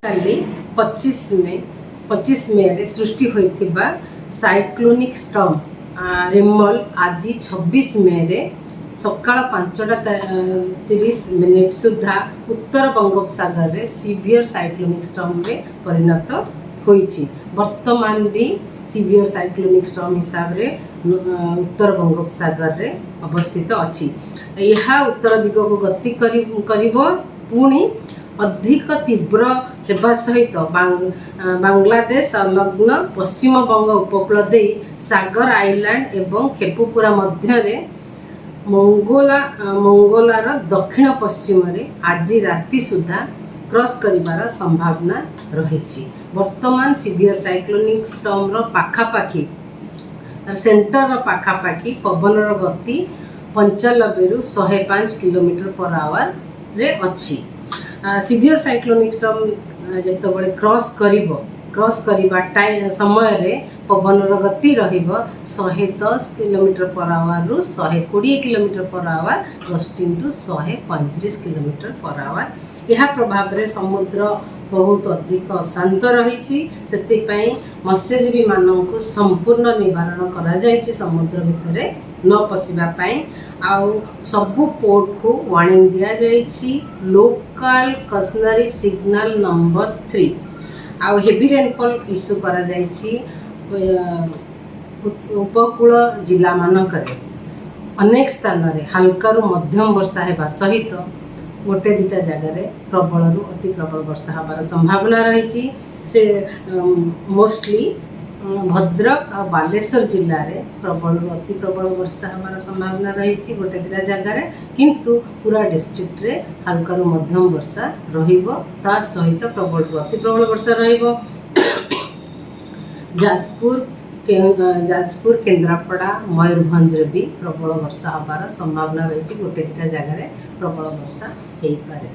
କାଲି 25 ମେ ସୃଷ୍ଟି ହୋଇଥିବା ସାଇକ୍ଲୋନିକ୍ ଷ୍ଟର୍ମ ରିମଲ୍ ଆଜି 26 ମେରେ ସକାଳ 5:30 ସୁଦ୍ଧା ଉତ୍ତର ବଙ୍ଗୋପସାଗରରେ ସିଭିୟର ସାଇକ୍ଲୋନିକ୍ ଷ୍ଟର୍ମରେ ପରିଣତ ହୋଇଛି। ବର୍ତ୍ତମାନ ବି ସିଭିୟର ସାଇକ୍ଲୋନିକ୍ ଷ୍ଟର୍ମ ହିସାବରେ ଉତ୍ତର ବଙ୍ଗୋପସାଗରରେ ଅବସ୍ଥିତ ଅଛି। ଏହା ଉତ୍ତର ଦିଗକୁ ଗତି କରିବ, ପୁଣି ଅଧିକ ତୀବ୍ର ହେବା ସହିତ ବାଂଲାଦେଶ ସଂଲଗ୍ନ ପଶ୍ଚିମବଙ୍ଗ ଉପକୂଳ ଦେଇ ସାଗର ଆଇଲ୍ୟାଣ୍ଡ ଏବଂ ଖେପୁପୁରା ମଧ୍ୟରେ ମଙ୍ଗୋଲାର ଦକ୍ଷିଣ ପଶ୍ଚିମରେ ଆଜି ରାତି ସୁଦ୍ଧା କ୍ରସ୍ କରିବାର ସମ୍ଭାବନା ରହିଛି। ବର୍ତ୍ତମାନ ସିଭିୟର ସାଇକ୍ଲୋନିକ୍ ଷ୍ଟର୍ମର ପାଖାପାଖି, ତାର ସେଣ୍ଟରର ପାଖାପାଖି ପବନର ଗତି 95ରୁ 105 km/hରେ ଅଛି। ସିଭିୟର ସାଇକ୍ଲୋନିକ୍ ଷ୍ଟର୍ମ ଯେତେବେଳେ କ୍ରସ୍ କରିବା ସମୟରେ ପବନର ଗତି ରହିବ 110 km/hରୁ 120 km/h, ଗଷ୍ଟିଂ ଟୁ 135 km/h। ଏହା ପ୍ରଭାବରେ ସମୁଦ୍ର ବହୁତ ଅଧିକ ଅଶାନ୍ତ ରହିଛି। ସେଥିପାଇଁ ମତ୍ସ୍ୟଜୀବୀମାନଙ୍କୁ ସମ୍ପୂର୍ଣ୍ଣ ନିବାରଣ କରାଯାଇଛି ସମୁଦ୍ର ଭିତରେ ନ ପଶିବା ପାଇଁ। ଆଉ ସବୁ ପୋର୍ଟକୁ ୱାର୍ଣ୍ଣିଂ ଦିଆଯାଇଛି, ଲୋକାଲ କସନାରୀ ସିଗ୍ନାଲ ନମ୍ବର 3। ଆଉ ହେଭି ରେନଫଲ୍ ଇସ୍ୟୁ କରାଯାଇଛି ଉପକୂଳ ଜିଲ୍ଲାମାନଙ୍କରେ। ଅନେକ ସ୍ଥାନରେ ହାଲକାରୁ ମଧ୍ୟମ ବର୍ଷା ହେବା ସହିତ ଗୋଟେ ଦିଟା ଜାଗାରେ ପ୍ରବଳରୁ ଅତି ପ୍ରବଳ ବର୍ଷା ହେବାର ସମ୍ଭାବନା ରହିଛି। ସେ ମୋଷ୍ଟଲି ଭଦ୍ରକ ଆଉ ବାଲେଶ୍ୱର ଜିଲ୍ଲାରେ ପ୍ରବଳରୁ ଅତି ପ୍ରବଳ ବର୍ଷା ହେବାର ସମ୍ଭାବନା ରହିଛି ଗୋଟେ ଦିଟା ଜାଗାରେ, କିନ୍ତୁ ପୁରା ଡିଷ୍ଟ୍ରିକ୍ଟରେ ହାଲକାରୁ ମଧ୍ୟମ ବର୍ଷା ରହିବ, ତା ସହିତ ପ୍ରବଳରୁ ଅତି ପ୍ରବଳ ବର୍ଷା ରହିବ। ଯାଜପୁର, କେନ୍ଦ୍ରାପଡ଼ା, ମୟୂରଭଞ୍ଜରେ ବି ପ୍ରବଳ ବର୍ଷା ହେବାର ସମ୍ଭାବନା ରହିଛି, ଗୋଟେ ଦିଟା ଜାଗାରେ ପ୍ରବଳ ବର୍ଷା ହେଇପାରେ।